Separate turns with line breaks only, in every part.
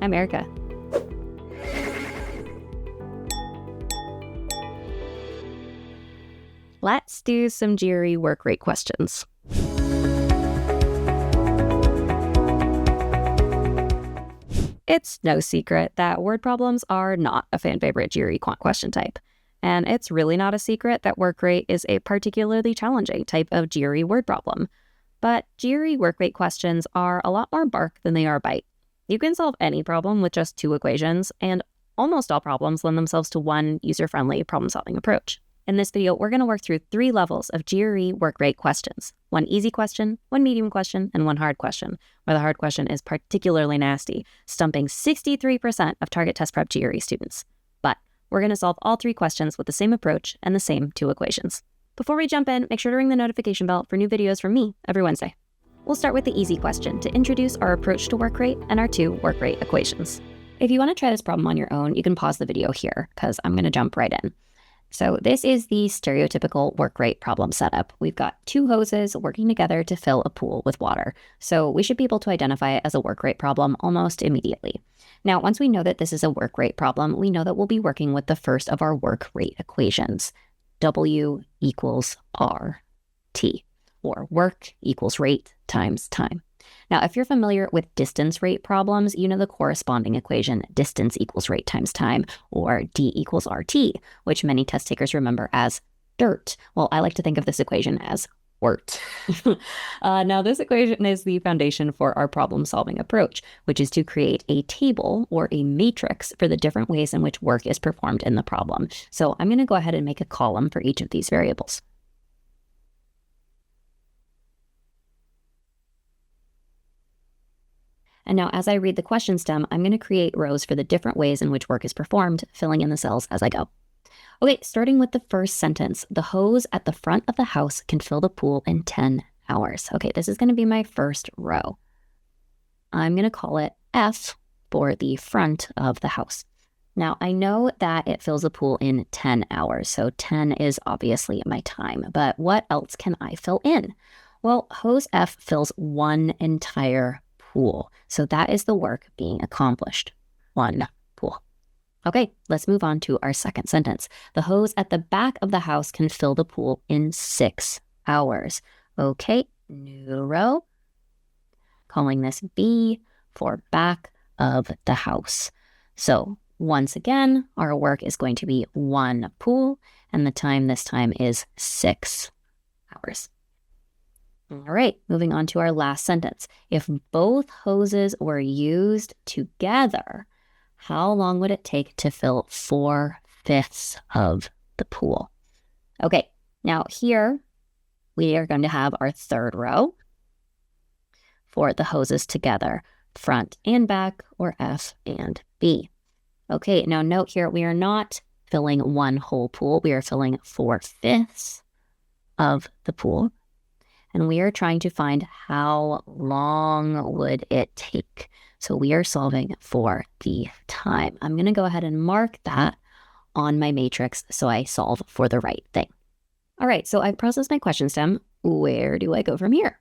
I'm Erika. Let's do some GRE work rate questions. It's no secret that word problems are not a fan favorite GRE Quant question type. And it's really not a secret that work rate is a particularly challenging type of GRE word problem. But GRE work rate questions are a lot more bark than they are bite. You can solve any problem with just 2 equations, and almost all problems lend themselves to one user-friendly problem-solving approach. In this video, we're going to work through 3 levels of GRE work rate questions. 1 easy question, 1 medium question, and 1 hard question, where the hard question is particularly nasty, stumping 63% of target test prep GRE students. But we're going to solve all 3 questions with the same approach and the same 2 equations. Before we jump in, make sure to ring the notification bell for new videos from me every Wednesday. We'll start with the easy question to introduce our approach to work rate and our 2 work rate equations. If you want to try this problem on your own, you can pause the video here because I'm going to jump right in. So this is the stereotypical work rate problem setup. We've got 2 hoses working together to fill a pool with water. So we should be able to identify it as a work rate problem almost immediately. Now, once we know that this is a work rate problem, we know that we'll be working with the first of our work rate equations, W equals RT, or work equals rate times time. Now, if you're familiar with distance rate problems, you know the corresponding equation, distance equals rate times time, or D equals RT, which many test takers remember as dirt. Well, I like to think of this equation as WORT. Now, this equation is the foundation for our problem-solving approach, which is to create a table or a matrix for the different ways in which work is performed in the problem. So I'm going to go ahead and make a column for each of these variables. And now as I read the question stem, I'm going to create rows for the different ways in which work is performed, filling in the cells as I go. Okay, starting with the first sentence, the hose at the front of the house can fill the pool in 10 hours. Okay, this is going to be my first row. I'm going to call it F for the front of the house. Now, I know that it fills the pool in 10 hours, so 10 is obviously my time, but what else can I fill in? Well, hose F fills 1 entire pool. So that is the work being accomplished. 1 pool. Okay, let's move on to our second sentence. The hose at the back of the house can fill the pool in 6 hours. Okay, new row. Calling this B for back of the house. So once again, our work is going to be 1 pool, and the time this time is 6 hours. All right, moving on to our last sentence. If both hoses were used together, how long would it take to fill 4/5 of the pool? Okay, now here we are going to have our third row for the hoses together, front and back, or F and B. Okay, now note here, we are not filling 1 whole pool. We are filling 4/5 of the pool. And we are trying to find how long would it take. So we are solving for the time. I'm going to go ahead and mark that on my matrix so I solve for the right thing. All right, so I've processed my question stem. Where do I go from here?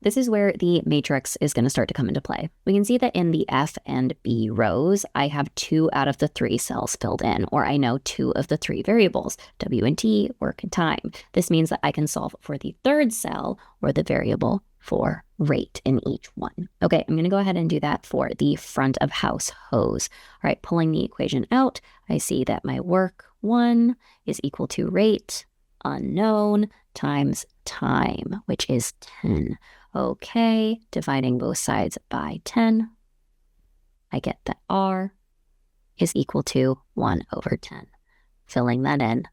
This is where the matrix is going to start to come into play. We can see that in the F and B rows, I have 2 out of the 3 cells filled in, or I know 2 of the 3 variables, W and T, work and time. This means that I can solve for the third cell, or the variable for rate in each one. Okay, I'm going to go ahead and do that for the front of house hose. All right, pulling the equation out, I see that my work 1 is equal to rate unknown times time, which is 10. Okay, dividing both sides by 10, I get that R is equal to 1/10, filling that in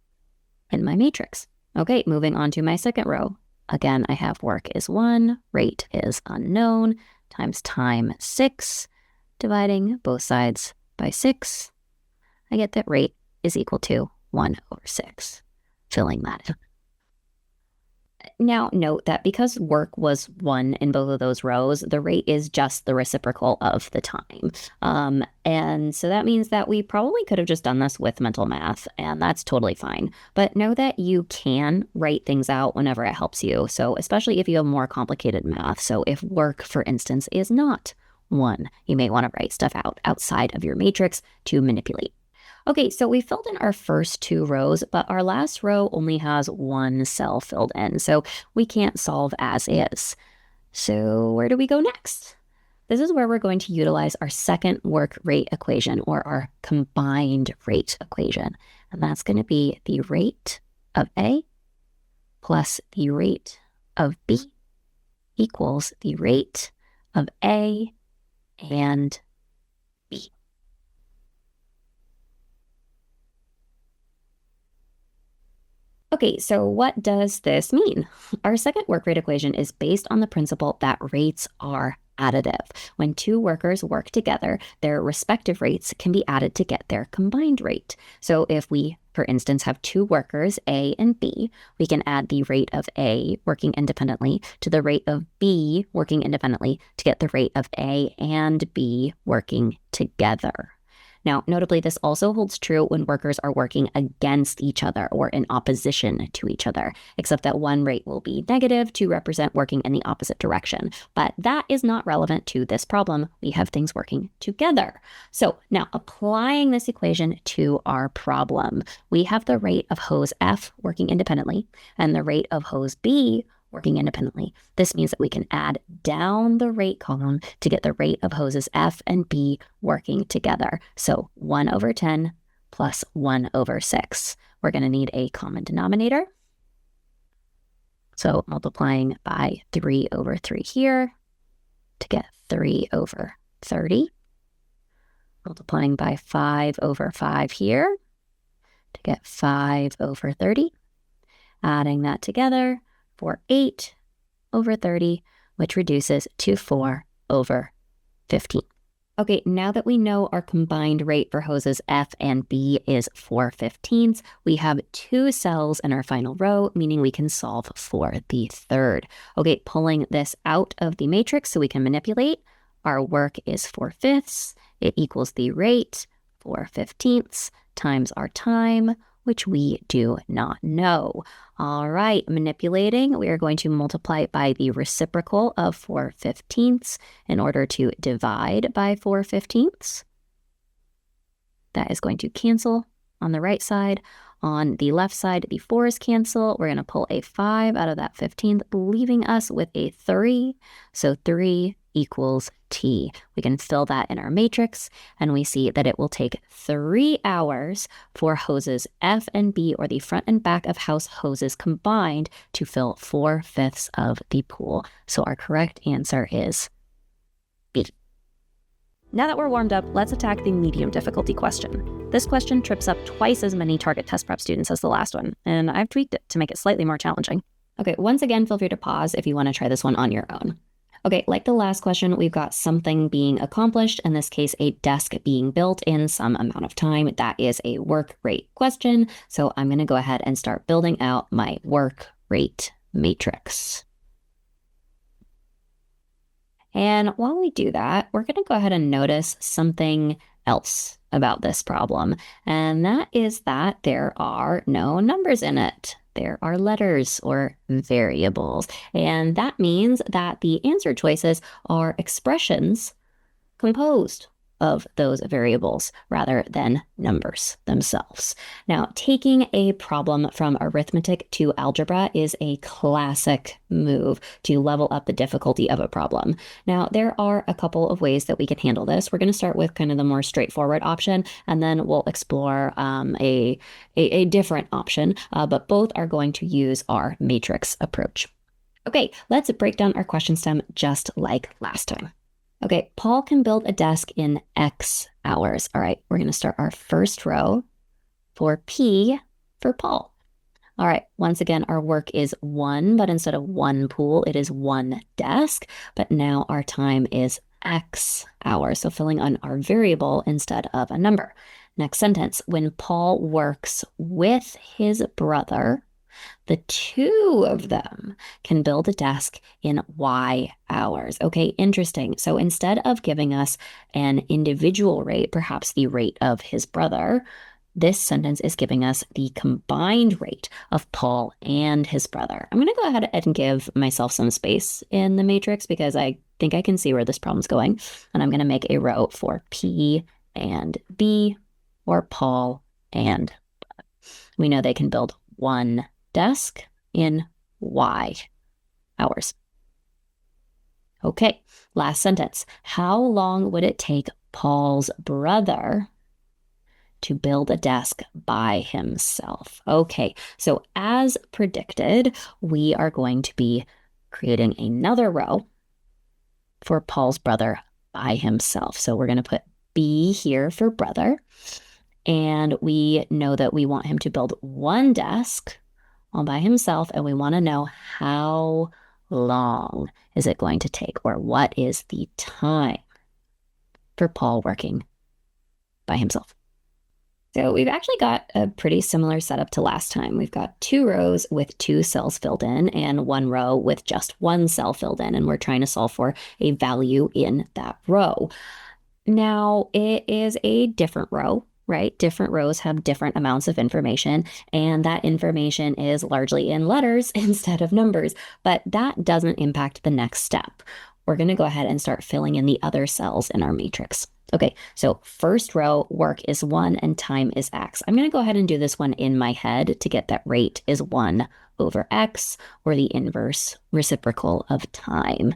my matrix. Okay, moving on to my second row. Again, I have work is 1, rate is unknown, times time 6, dividing both sides by 6, I get that rate is equal to 1/6, filling that in. Now, note that because work was 1 in both of those rows, the rate is just the reciprocal of the time. And so that means that we probably could have just done this with mental math, and that's totally fine. But know that you can write things out whenever it helps you. So especially if you have more complicated math. So if work, for instance, is not 1. You may want to write stuff out outside of your matrix to manipulate. Okay, so we filled in our first 2 rows, but our last row only has 1 cell filled in, so we can't solve as is. So where do we go next? This is where we're going to utilize our second work rate equation, or our combined rate equation. And that's going to be the rate of A plus the rate of B equals the rate of A and B. Okay, so what does this mean? Our second work rate equation is based on the principle that rates are additive. When 2 workers work together, their respective rates can be added to get their combined rate. So if we, for instance, have 2 workers, A and B, we can add the rate of A working independently to the rate of B working independently to get the rate of A and B working together. Now, notably, this also holds true when workers are working against each other or in opposition to each other, except that one rate will be negative to represent working in the opposite direction. But that is not relevant to this problem. We have things working together. So now, applying this equation to our problem, we have the rate of hose F working independently and the rate of hose B working independently. This means that we can add down the rate column to get the rate of hoses F and B working together. So 1/10 plus 1/6. We're going to need a common denominator. So multiplying by 3/3 here to get 3/30. Multiplying by 5/5 here to get 5/30. Adding that together for 8/30, which reduces to 4/15. Okay, now that we know our combined rate for hoses F and B is 4/15, we have 2 cells in our final row, meaning we can solve for the third. Okay, pulling this out of the matrix so we can manipulate. Our work is 4/5. It equals the rate, 4/15, times our time, which we do not know. All right, manipulating, we are going to multiply it by the reciprocal of 4/15 in order to divide by 4/15. That is going to cancel on the right side. On the left side, the 4's cancel. We're going to pull a 5 out of that 15th, leaving us with a 3. So 3 equals T. We can fill that in our matrix, and we see that it will take 3 hours for hoses F and B, or the front and back of house hoses combined, to fill 4/5 of the pool. So our correct answer is B. Now that we're warmed up, let's attack the medium difficulty question. This question trips up twice as many target test prep students as the last one, and I've tweaked it to make it slightly more challenging. Okay, once again, feel free to pause if you want to try this one on your own. Okay, like the last question, we've got something being accomplished, in this case, a desk being built in some amount of time. That is a work rate question. So I'm going to go ahead and start building out my work rate matrix. And while we do that, we're going to go ahead and notice something else about this problem. And that is that there are no numbers in it. There are letters or variables. And that means that the answer choices are expressions composed of those variables rather than numbers themselves. Now, taking a problem from arithmetic to algebra is a classic move to level up the difficulty of a problem. Now, there are a couple of ways that we can handle this. We're going to start with kind of the more straightforward option, and then we'll explore a different option, but both are going to use our matrix approach. Okay, let's break down our question stem just like last time. Okay, Paul can build a desk in X hours. All right, we're going to start our first row for P for Paul. All right, once again, our work is 1, but instead of 1 pool, it is 1 desk. But now our time is X hours, so filling in our variable instead of a number. Next sentence, when Paul works with his brother, the 2 of them can build a desk in Y hours. Okay, interesting. So instead of giving us an individual rate, perhaps the rate of his brother, this sentence is giving us the combined rate of Paul and his brother. I'm going to go ahead and give myself some space in the matrix because I think I can see where this problem's going. And I'm going to make a row for P and B, or Paul and brother. We know they can build one desk in Y hours. Okay, last sentence. How long would it take Paul's brother to build a desk by himself? Okay, so as predicted, we are going to be creating another row for Paul's brother by himself. So we're going to put B here for brother, and we know that we want him to build one desk all by himself, and we want to know how long is it going to take, or what is the time for Paul working by himself. So we've actually got a pretty similar setup to last time. We've got 2 rows with 2 cells filled in and 1 row with just 1 cell filled in, and we're trying to solve for a value in that row. Now, it is a different row, right? Different rows have different amounts of information, and that information is largely in letters instead of numbers, but that doesn't impact the next step. We're going to go ahead and start filling in the other cells in our matrix. Okay, so first row, work is 1 and time is x. I'm going to go ahead and do this one in my head to get that rate is 1 over x, or the inverse reciprocal of time.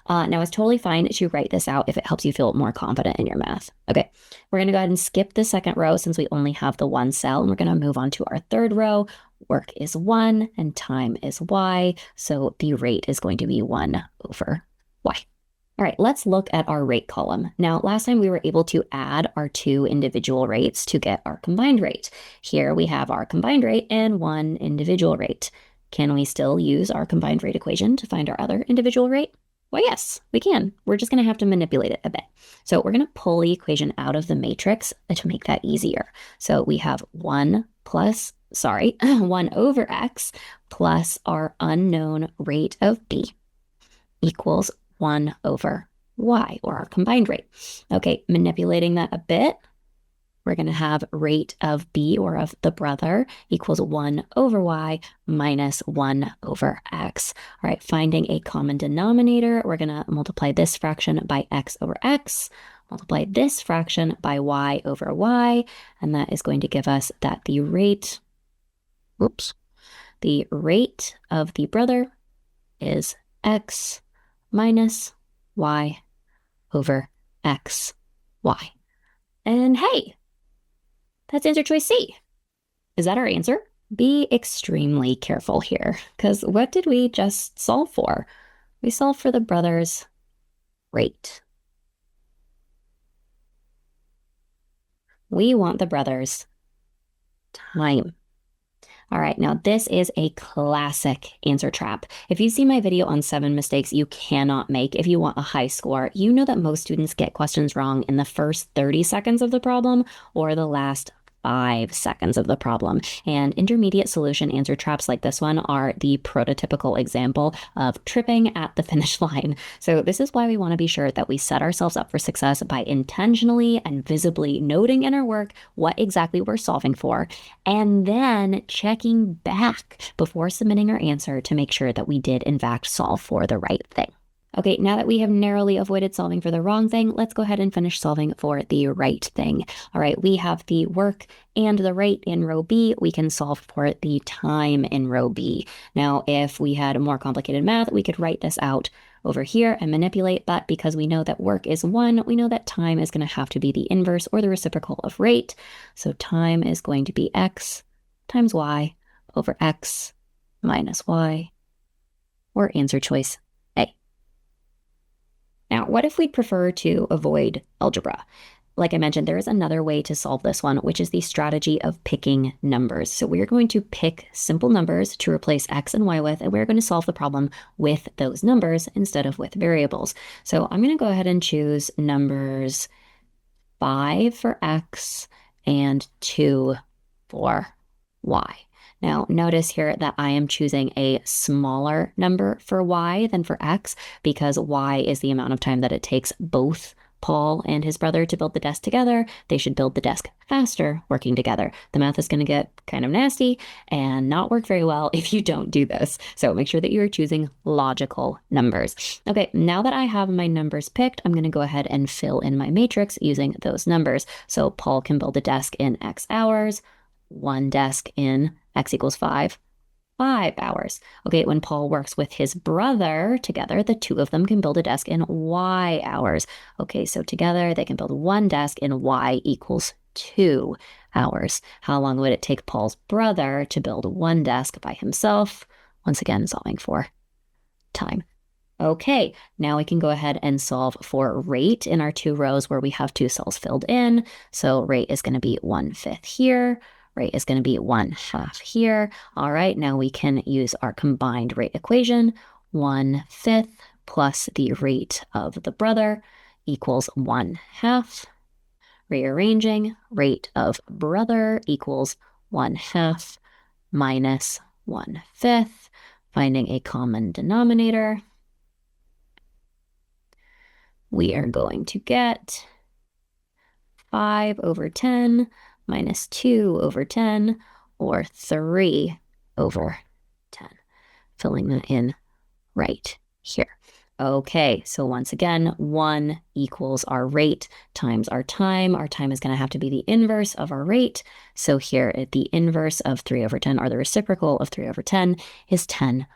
Now, it's totally fine to write this out if it helps you feel more confident in your math. Okay, we're going to go ahead and skip the second row since we only have the 1 cell, and we're going to move on to our third row. Work is 1 and time is y, so the rate is going to be 1 over y. All right, let's look at our rate column. Now, last time we were able to add our 2 individual rates to get our combined rate. Here we have our combined rate and 1 individual rate. Can we still use our combined rate equation to find our other individual rate? Well, yes, we can. We're just going to have to manipulate it a bit. So we're going to pull the equation out of the matrix to make that easier. So we have 1 over x plus our unknown rate of b equals 1 over y, or our combined rate. Okay, manipulating that a bit, we're going to have rate of b, or of the brother, equals 1 over y minus 1 over x. All right, finding a common denominator, we're going to multiply this fraction by x over x, multiply this fraction by y over y, and that is going to give us that the rate of the brother is x minus y over x, y. And hey, that's answer choice C. Is that our answer? Be extremely careful here, because what did we just solve for? We solved for the brother's rate. We want the brother's time. All right, now this is a classic answer trap. If you see my video on 7 mistakes you cannot make if you want a high score, you know that most students get questions wrong in the first 30 seconds of the problem or the last 5 seconds of the problem. And intermediate solution answer traps like this one are the prototypical example of tripping at the finish line. So this is why we want to be sure that we set ourselves up for success by intentionally and visibly noting in our work what exactly we're solving for, and then checking back before submitting our answer to make sure that we did in fact solve for the right thing. Okay, now that we have narrowly avoided solving for the wrong thing, let's go ahead and finish solving for the right thing. All right, we have the work and the rate in row B. We can solve for the time in row B. Now, if we had more complicated math, we could write this out over here and manipulate, but because we know that work is 1, we know that time is going to have to be the inverse or the reciprocal of rate. So time is going to be x times y over x minus y, or answer choice A. Now, what if we'd prefer to avoid algebra? Like I mentioned, there is another way to solve this one, which is the strategy of picking numbers. So we're going to pick simple numbers to replace x and y with, and we're going to solve the problem with those numbers instead of with variables. So I'm going to go ahead and choose numbers 5 for x and 2 for y. Now, notice here that I am choosing a smaller number for y than for x because y is the amount of time that it takes both Paul and his brother to build the desk together, they should build the desk faster working together. The math is going to get kind of nasty and not work very well if you don't do this. So make sure that you are choosing logical numbers. Okay, now that I have my numbers picked, I'm going to go ahead and fill in my matrix using those numbers. So Paul can build a desk in X hours, one desk in X equals 5 hours. Okay, when Paul works with his brother together, the two of them can build a desk in Y hours. Okay, so together they can build one desk in Y equals 2 hours. How long would it take Paul's brother to build one desk by himself? Once again, solving for time. Okay, now we can go ahead and solve for rate in our two rows where we have two cells filled in. So rate is going to be 1/5 here. Rate is going to be 1/2 here. All right, now we can use our combined rate equation. 1/5 plus the rate of the brother equals 1/2. Rearranging, rate of brother equals 1/2 minus 1/5. Finding a common denominator, we are going to get 5/10 minus 2/10, or 3/10. Filling that in right here. Okay, so once again, 1 equals our rate times our time. Our time is going to have to be the inverse of our rate. So here, the inverse of 3/10, or the reciprocal of 3/10, is 10/.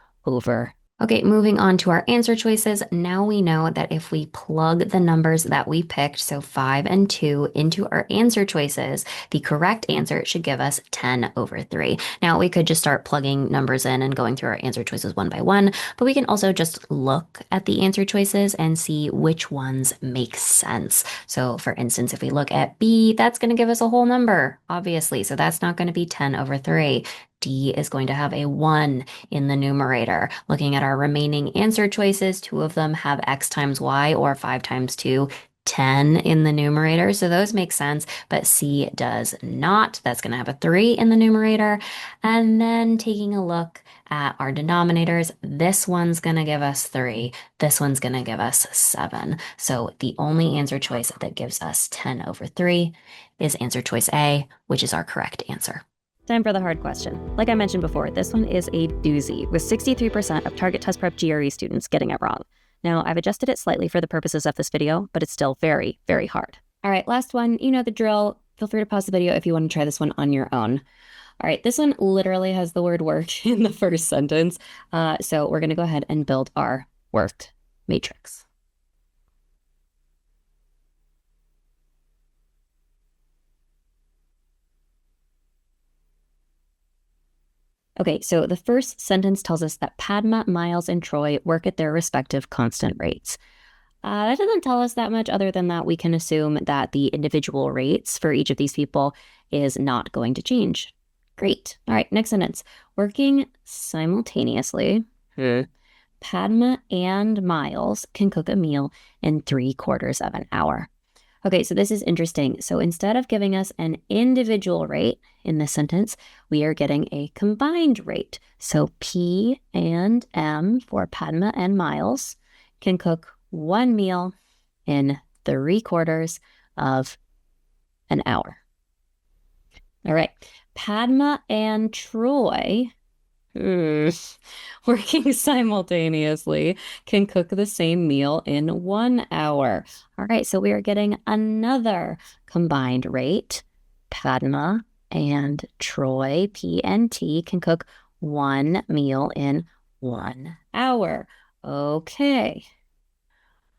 Okay, moving on to our answer choices. Now we know that if we plug the numbers that we picked, so 5 and 2, into our answer choices, the correct answer should give us 10/3. Now, we could just start plugging numbers in and going through our answer choices one by one, but we can also just look at the answer choices and see which ones make sense. So, for instance, if we look at B, that's going to give us a whole number, obviously, so that's not going to be 10/3. D is going to have a 1 in the numerator. Looking at our remaining answer choices, 2 of them have X times Y, or 5 times 2, 10 in the numerator. So those make sense, but C does not. That's going to have a 3 in the numerator. And then taking a look at our denominators, this one's going to give us 3. This one's going to give us 7. So the only answer choice that gives us 10/3 is answer choice A, which is our correct answer. Time for the hard question. Like I mentioned before, this one is a doozy, with 63% of Target Test Prep GRE students getting it wrong. Now, I've adjusted it slightly for the purposes of this video, but it's still very, very hard. All right, last one. You know the drill. Feel free to pause the video if you want to try this one on your own. All right, this one literally has the word work in the first sentence. So we're going to go ahead and build our work matrix. Okay, so the first sentence tells us that Padma, Miles, and Troy work at their respective constant rates. That doesn't tell us that much other than that we can assume that the individual rates for each of these people is not going to change. Great. All right, next sentence. Working simultaneously, Padma and Miles can cook a meal in 3/4 of an hour. Okay, so this is interesting. So instead of giving us an individual rate in this sentence, we are getting a combined rate. So P and M for Padma and Miles can cook one meal in 3/4 of an hour. All right, Padma and Troy, working simultaneously, can cook the same meal in 1 hour. All right, so we are getting another combined rate. Padma and Troy, P and T, can cook one meal in 1 hour. Okay.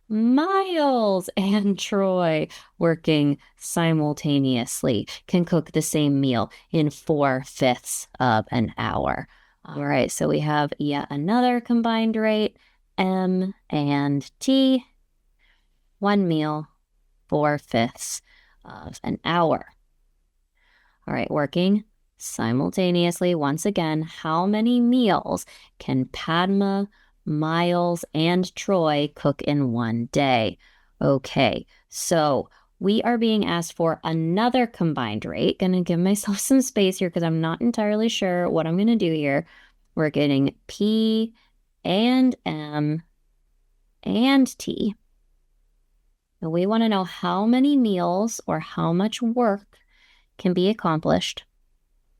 Miles and Troy, working simultaneously, can cook the same meal in 4/5 of an hour. All right, so we have yet another combined rate, M and T, one meal, 4/5 of an hour. All right, working simultaneously, once again, how many meals can Padma, Miles, and Troy cook in one day? Okay, so we are being asked for another combined rate. Gonna give myself some space here because I'm not entirely sure what I'm gonna do here. We're getting P and M and T. And we want to know how many meals or how much work can be accomplished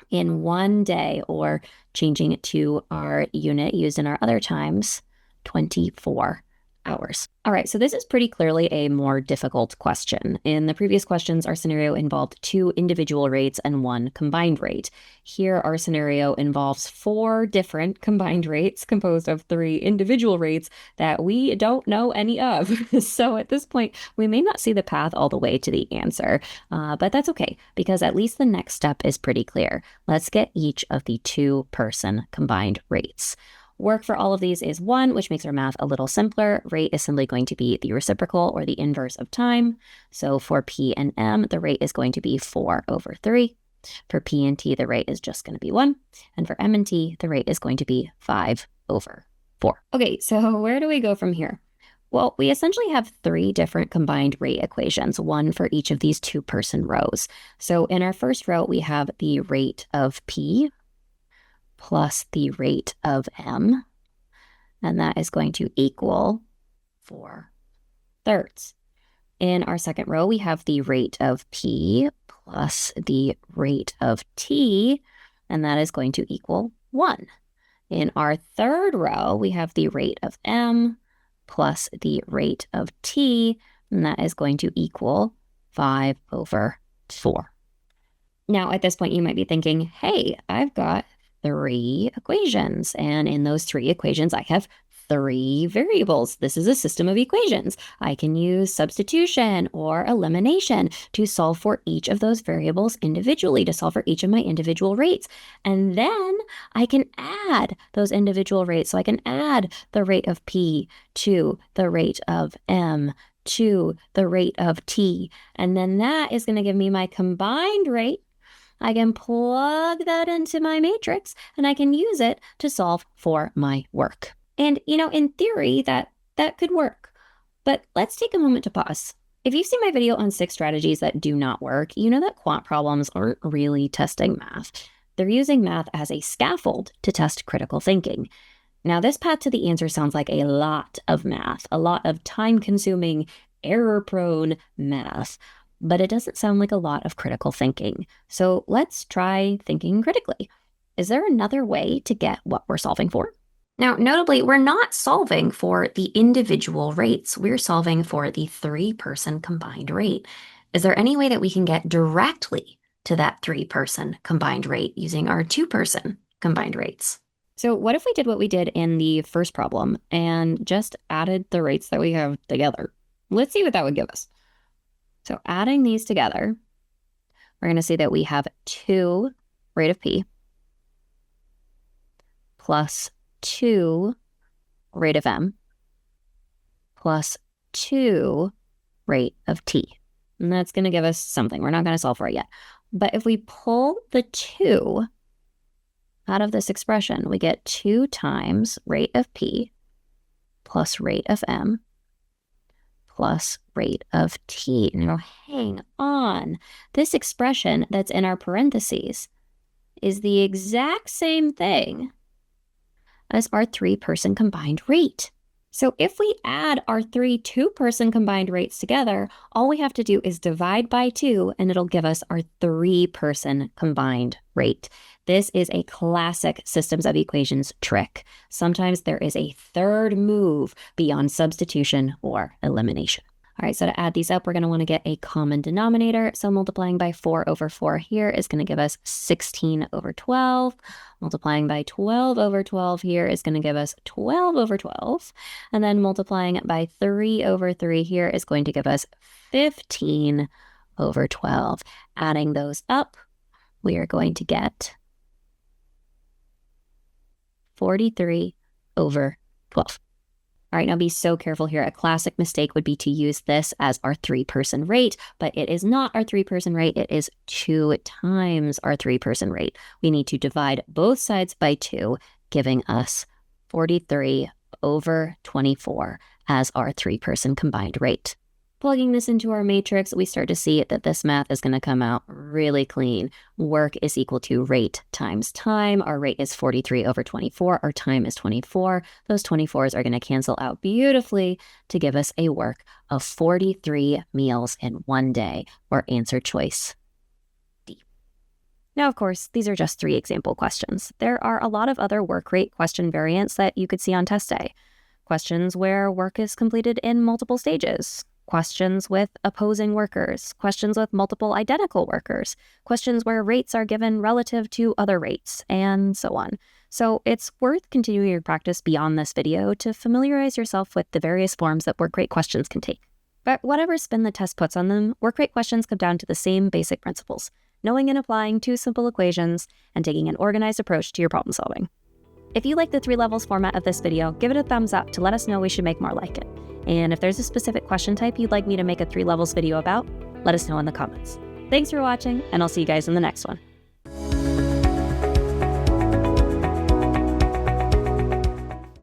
in one day, or changing it to our unit used in our other times, 24 hours. All right, so this is pretty clearly a more difficult question. In the previous questions, our scenario involved 2 individual rates and 1 combined rate. Here, our scenario involves 4 different combined rates composed of 3 individual rates that we don't know any of. So at this point, we may not see the path all the way to the answer, but that's okay, because at least the next step is pretty clear. Let's get each of the 2-person combined rates. Work for all of these is 1, which makes our math a little simpler. Rate is simply going to be the reciprocal, or the inverse of time. So for P and M, the rate is going to be 4/3. For P and T, the rate is just going to be 1. And for M and T, the rate is going to be 5/4. Okay, so where do we go from here? Well, we essentially have 3 different combined rate equations, 1 for each of these 2-person rows. So in our first row, we have the rate of P plus the rate of M, and that is going to equal 4/3. In our second row, we have the rate of P plus the rate of T, and that is going to equal 1. In our third row, we have the rate of M plus the rate of T, and that is going to equal 5/4. Now, at this point, you might be thinking, hey, I've got 3 equations, and in those 3 equations, I have 3 variables. This is a system of equations. I can use substitution or elimination to solve for each of those variables individually, to solve for each of my individual rates. And then I can add those individual rates. So I can add the rate of P to the rate of M to the rate of T. And then that is going to give me my combined rate. I can plug that into my matrix, and I can use it to solve for my work. And, in theory, that could work. But let's take a moment to pause. If you've seen my video on 6 strategies that do not work, you know that quant problems aren't really testing math. They're using math as a scaffold to test critical thinking. Now, this path to the answer sounds like a lot of math, a lot of time-consuming, error-prone math. But it doesn't sound like a lot of critical thinking. So let's try thinking critically. Is there another way to get what we're solving for? Now, notably, we're not solving for the individual rates. We're solving for the 3-person combined rate. Is there any way that we can get directly to that 3-person combined rate using our 2-person combined rates? So what if we did what we did in the first problem and just added the rates that we have together? Let's see what that would give us. So adding these together, we're going to see that we have 2 rate of P plus 2 rate of M plus 2 rate of T. And that's going to give us something. We're not going to solve for it yet. But if we pull the 2 out of this expression, we get 2 times rate of P plus rate of M plus rate of T. Now, hang on. This expression that's in our parentheses is the exact same thing as our 3-person combined rate. So if we add our 3 2-person combined rates together, all we have to do is divide by 2, and it'll give us our 3-person combined rate. This is a classic systems of equations trick. Sometimes there is a third move beyond substitution or elimination. All right, so to add these up, we're going to want to get a common denominator. So multiplying by 4/4 here is going to give us 16/12. Multiplying by 12/12 here is going to give us 12/12. And then multiplying by 3/3 here is going to give us 15/12. Adding those up, we are going to get 43/12. All right, now be so careful here. A classic mistake would be to use this as our 3-person rate, but it is not our 3-person rate. It is 2 times our 3-person rate. We need to divide both sides by 2, giving us 43/24 as our 3-person combined rate. Plugging this into our matrix, we start to see that this math is going to come out really clean. Work is equal to rate times time. Our rate is 43 over 24. Our time is 24. Those 24s are going to cancel out beautifully to give us a work of 43 meals in one day, or answer choice D. Now, of course, these are just 3 example questions. There are a lot of other work rate question variants that you could see on test day. Questions where work is completed in multiple stages. Questions with opposing workers, questions with multiple identical workers, questions where rates are given relative to other rates, and so on. So it's worth continuing your practice beyond this video to familiarize yourself with the various forms that work rate questions can take. But whatever spin the test puts on them, work rate questions come down to the same basic principles: knowing and applying 2 simple equations and taking an organized approach to your problem solving. If you like the 3 levels format of this video, give it a thumbs up to let us know we should make more like it. And if there's a specific question type you'd like me to make a 3 levels video about, let us know in the comments. Thanks for watching, and I'll see you guys in the next one.